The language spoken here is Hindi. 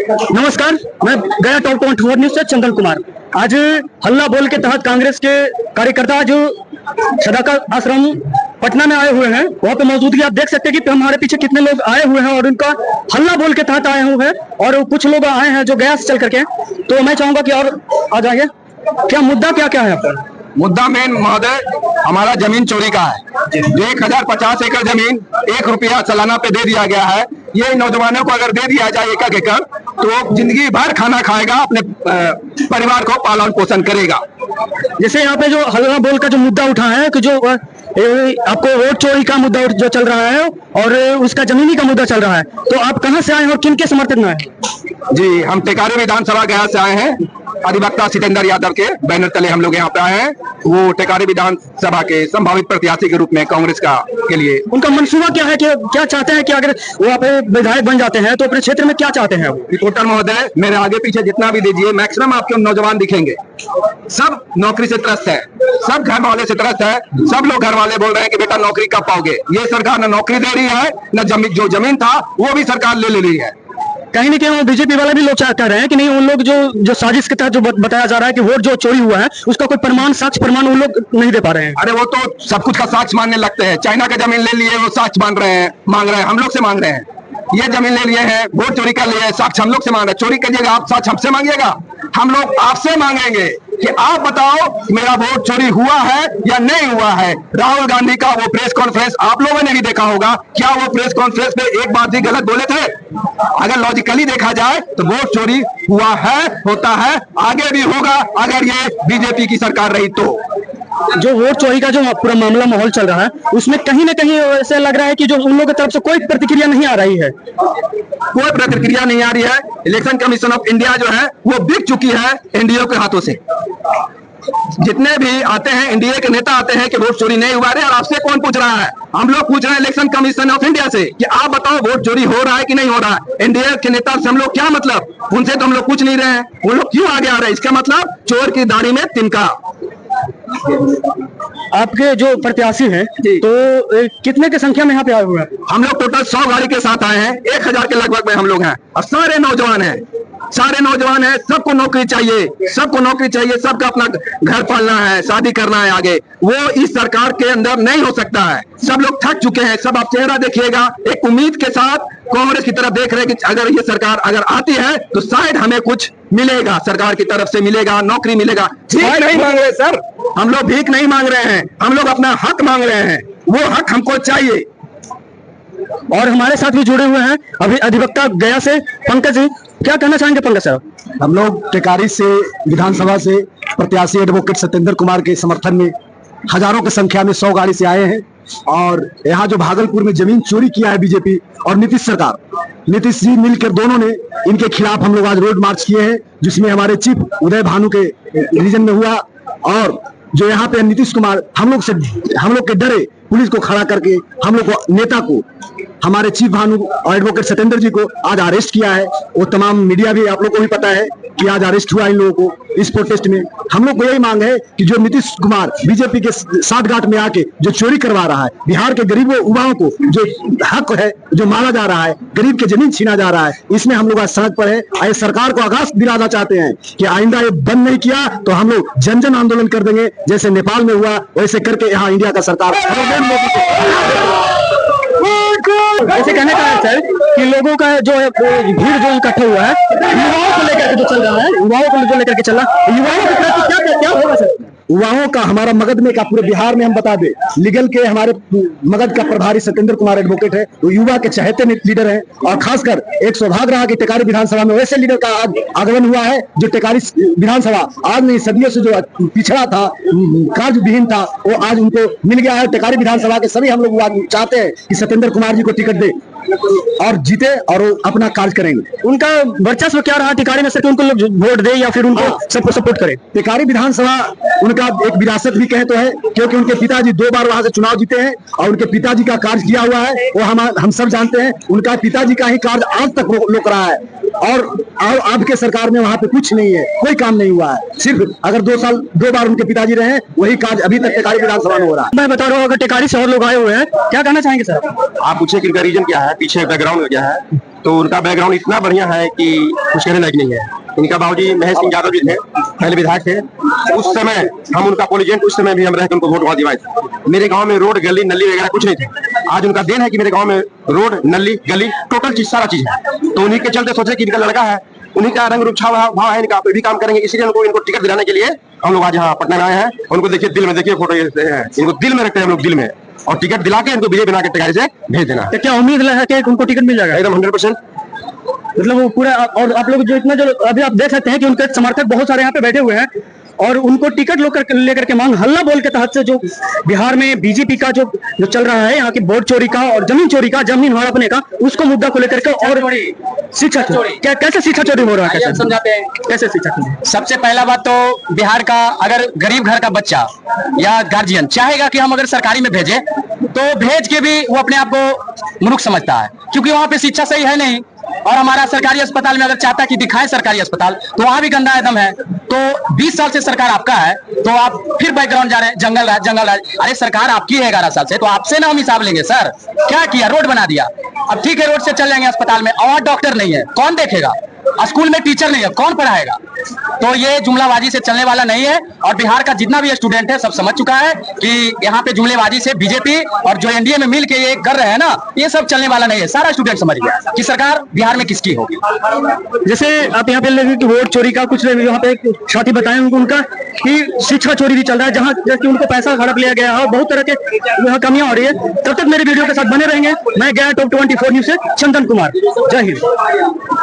नमस्कार, मैं गया टॉप 24 न्यूज से चंदन कुमार। आज हल्ला बोल के तहत कांग्रेस के कार्यकर्ता जो सदाकत आश्रम पटना में आए हुए हैं, वहाँ पे मौजूदगी आप देख सकते हैं कि हमारे पीछे कितने लोग आए हुए हैं और उनका हल्ला बोल के तहत आए हुए हैं। और कुछ लोग आए हैं जो गया से चल करके, तो मैं चाहूंगा कि और आ जाइए। क्या मुद्दा क्या है आपका? मुद्दा मेन महोदय हमारा जमीन चोरी का है। 1050 एकड़ जमीन 1 रुपया सालाना पे दे दिया गया है। ये नौजवानों को अगर दे दिया जाए 1 एकड़, तो जिंदगी भर खाना खाएगा, अपने परिवार को पालन पोषण करेगा। जैसे यहाँ पे जो हल्ला बोल का जो मुद्दा उठा है कि जो आपको वोट चोरी का मुद्दा जो चल रहा है और उसका जमीनी का मुद्दा चल रहा है, तो आप कहाँ से आए हैं और किन के समर्थन में आए? जी, हम टेकारी विधानसभा गया से आए हैं। अधिवक्ता सितेंद्र यादव के बैनर तले हम लोग यहाँ पे आए हैं। वो टेकारी विधानसभा के संभावित प्रत्याशी के रूप में कांग्रेस का के लिए उनका मंसूबा क्या है कि क्या चाहते हैं कि अगर वो आप विधायक बन जाते हैं तो अपने क्षेत्र में क्या चाहते हैं? रिपोर्टर महोदय, मेरे आगे पीछे जितना भी दीजिए, मैक्सिमम आपके नौजवान दिखेंगे, सब नौकरी से त्रस्त है, सब घर वाले से त्रस्त है। सब लोग घर वाले बोल रहे हैं कि बेटा नौकरी कब पाओगे। ये सरकार न नौकरी दे रही है, न जो जमीन था वो भी सरकार ले रही है। कहीं ना कहीं बीजेपी वाले भी लोग कह रहे हैं कि नहीं, उन लोग जो साजिश के तहत जो बताया जा रहा है कि वोट जो चोरी हुआ है उसका कोई प्रमाण, साक्ष्य प्रमाण उन लोग नहीं दे पा रहे हैं। अरे वो तो सब कुछ का साक्ष्य मानने लगते हैं। चाइना का जमीन ले लिए, वो साक्ष्य मांग रहे हैं, हम लोग से मांग रहे हैं। ये जमीन ले लिए हैं, वोट चोरी कर लिए, साक्ष्य हम लोग से मांग रहे हैं। चोरी करिएगा आप, साक्ष्य हमसे मांगिएगा, हम लोग आपसे मांगेंगे कि आप बताओ मेरा वोट चोरी हुआ है या नहीं हुआ है। राहुल गांधी का वो प्रेस कॉन्फ्रेंस आप लोगों ने भी देखा होगा। क्या वो प्रेस कॉन्फ्रेंस में एक बात भी गलत बोले थे? अगर लॉजिकली देखा जाए तो वोट चोरी हुआ है, होता है, आगे भी होगा अगर ये बीजेपी की सरकार रही तो। जो वोट चोरी का जो पूरा मामला माहौल चल रहा है उसमें कहीं ना कहीं ऐसा लग रहा है कि जो उन लोगों की तरफ से कोई प्रतिक्रिया नहीं आ रही है। कोई प्रतिक्रिया नहीं आ रही है। इलेक्शन कमीशन ऑफ इंडिया जो है वो बिक चुकी है एनडीए के हाथों से। जितने भी आते हैं एनडीए के नेता आते हैं कि वोट चोरी नहीं हुआ है, और आपसे कौन पूछ रहा है? हम लोग पूछ रहे हैं इलेक्शन कमीशन ऑफ इंडिया से कि आप बताओ वोट चोरी हो रहा है कि नहीं हो रहा है। एनडीए के नेता से हम लोग क्या मतलब? उनसे तो हम लोग पूछ नहीं रहे हैं, वो लोग क्यों आगे आ रहे हैं? इसका मतलब चोर की दाढ़ी में तिनका। आपके जो प्रत्याशी हैं तो कितने की संख्या में यहाँ पे आए हुए हैं? हम लोग टोटल 100 गाड़ी के साथ आए हैं। 1000 के लगभग में हम लोग हैं और सारे नौजवान हैं, सबको नौकरी चाहिए, सबका अपना घर पालना है, शादी करना है आगे। वो इस सरकार के अंदर नहीं हो सकता है। सब लोग थक चुके हैं। सब आप चेहरा देखिएगा, एक उम्मीद के साथ कांग्रेस की तरफ देख रहे हैं कि अगर ये सरकार अगर आती है तो शायद हमें कुछ मिलेगा, सरकार की तरफ से मिलेगा, नौकरी मिलेगा। भीख नहीं मांग रहे सर, हम लोग भीख नहीं मांग रहे हैं, हम लोग अपना हक मांग रहे हैं। वो हक हमको चाहिए। और हमारे साथ भी जुड़े हुए हैं अभी अधिवक्ता गया से पंकज जी। क्या कहना चाहेंगे पंकज साहब? हम लोग टेकारी से विधानसभा से प्रत्याशी एडवोकेट सत्येंद्र कुमार के समर्थन में हजारों की संख्या में 100 गाड़ी से आए हैं। और यहाँ जो भागलपुर में जमीन चोरी किया है बीजेपी और नीतीश सरकार, नीतीश जी मिलकर दोनों ने इनके खिलाफ हम लोग आज रोड मार्च किए हैं, जिसमें हमारे चीफ उदय भानु के रीजन में हुआ। और जो यहाँ पे नीतीश कुमार हम लोग के डरे पुलिस को खड़ा करके हम लोग को नेता को, हमारे चीफ भानु और एडवोकेट सत्येंद्र जी को आज अरेस्ट किया है। वो तमाम मीडिया भी आप लोग को भी पता है कि आज अरेस्ट हुआ इन लोगों को इस प्रोटेस्ट में। हम लोग को यही मांग है कि जो नीतीश कुमार बीजेपी के साठगांठ में आके जो चोरी करवा रहा है, बिहार के गरीबों युवाओं को जो हक है जो मांगा जा रहा है, गरीब के जमीन छीना जा रहा है, इसमें हम लोग आज सड़क पर है। आज सरकार को आगाज दिलाना चाहते हैं कि आइंदा ये बंद नहीं किया तो हम लोग जन जन आंदोलन कर देंगे, जैसे नेपाल में हुआ वैसे करके यहाँ इंडिया का सरकार। ऐसे कहने का है सर कि लोगों का जो भीड़ जो इकट्ठा हुआ है युवाओं को लेकर के जो चल रहा है, युवाओं को जो लेकर के चल रहा है, युवाओं के प्रति क्या होगा सर? युवाओं का हमारा मगध में का पूरे बिहार में हम बता दें, लीगल के हमारे मगध का प्रभारी सत्येंद्र कुमार एडवोकेट है, वो युवा के चहेते लीडर हैं। और खासकर एक सौभाग्य रहा कि टेकारी विधानसभा में वैसे लीडर का आगमन हुआ है जो टेकारी विधानसभा आज नहीं सदियों से जो पिछड़ा था, कार्य विहीन था, वो आज उनको मिल गया है। टेकारी विधानसभा के सभी हम लोग चाहते हैं कि सत्येंद्र कुमार जी को टिकट दे और जीते और वो अपना कार्य करेंगे। उनका वर्चस्व क्या रहा टिकारी में सर कि उनको लोग वोट दे या फिर उनको सबको सपोर्ट करे? टेकारी विधानसभा उनका एक विरासत भी कहे तो है, क्योंकि उनके पिताजी 2 बार वहां से चुनाव जीते हैं और उनके पिताजी का कार्य किया हुआ है वो हम सब जानते हैं। उनका पिताजी का ही कार्य आज तक रोक रहा है। और आपके सरकार में वहाँ पे कुछ नहीं है, कोई काम नहीं हुआ है। सिर्फ अगर 2 बार उनके पिताजी रहे, वही काज अभी तक टेकारी विधानसभा में हो रहा है। मैं बता रहा हूँ, अगर टेकारी से और लोग आए हुए हैं, क्या कहना चाहेंगे सर? आप पूछे कि इनका रीजन क्या है, पीछे बैकग्राउंड क्या है, तो उनका बैकग्राउंड इतना बढ़िया है कि कुछ कहने लायक नहीं है। इनका बाबूजी महेश सिंह यादव जी थे, पहले विधायक थे। उस समय हम उनका पोलिजेंट, उस समय भी हम रह के उनको वोट दिलवाए थे। मेरे गांव में रोड गली नली वगैरह कुछ नहीं थे। आज उनका देन है कि मेरे गांव में रोड नली गली टोटल चीज सारा चीज है। तो उन्हीं के चलते सोचे कि इनका लड़का है, उन्हीं का रंग रूप भाव है, इनका भी काम करेंगे, इसलिए इनको टिकट दिलाने के लिए हम लोग आज यहाँ पटना में आए हैं। उनको देखिए दिल में, देखिए फोटो है, इनको दिल में रखते हैं हम लोग, दिल में, और टिकट दिला के इनको बीजेपी बना के टेकारी से भेज देना। तो क्या उम्मीद है कि उनको टिकट मिल जाएगा? एकदम 100%। मतलब वो पूरा, और आप लोग जो इतना, जो अभी आप देख सकते हैं कि उनके समर्थक बहुत सारे यहाँ पे बैठे हुए हैं और उनको टिकट लेकर के मांग हल्ला बोल के तहत से जो बिहार में बीजेपी का जो चल रहा है, यहाँ की वोट चोरी का और जमीन चोरी का, जमीन हड़पने का, उसको मुद्दा को लेकर के, और शिक्षा चोरी, कैसे शिक्षा चोरी हो रहा है, कैसे समझाते हैं? कैसे शिक्षा चोरी? सबसे पहला बात तो बिहार का, अगर गरीब घर का बच्चा या गार्जियन चाहेगा कि हम अगर सरकारी में भेजें, तो भेज के भी वो अपने आप को मूर्ख समझता है, क्योंकि वहां पे शिक्षा सही है नहीं। और हमारा सरकारी अस्पताल में अगर चाहता है कि दिखाए सरकारी अस्पताल, तो वहां भी गंदा एकदम है। तो 20 साल से सरकार आपका है, तो आप फिर बैकग्राउंड जा रहे हैं, जंगल राज। अरे सरकार आपकी है 11 साल से, तो आपसे ना हम हिसाब लेंगे सर। क्या किया? रोड बना दिया। अब ठीक है, रोड से चल जाएंगे अस्पताल में, और डॉक्टर नहीं है, कौन देखेगा? स्कूल में टीचर नहीं है, कौन पढ़ाएगा? तो ये जुमलाबाजी से चलने वाला नहीं है। और बिहार का जितना भी स्टूडेंट है सब समझ चुका है कि यहाँ पे जुमलेबाजी से बीजेपी और जो एनडीए में मिल के ये कर रहे हैं ना, ये सब चलने वाला नहीं है। सारा स्टूडेंट समझ गया कि सरकार बिहार में किसकी होगी। जैसे आप यहाँ पे लगे कि वोट चोरी का, कुछ यहाँ पे साथी बताए उनका कि शिक्षा चोरी भी चल रहा है, जहाँ जैसे उनको पैसा हड़प लिया गया है, बहुत तरह के यहाँ कमियां हो रही है। तब तक मेरे वीडियो के साथ बने रहेंगे। मैं गया टॉप 24 न्यूज से चंदन कुमार। जय हिंद।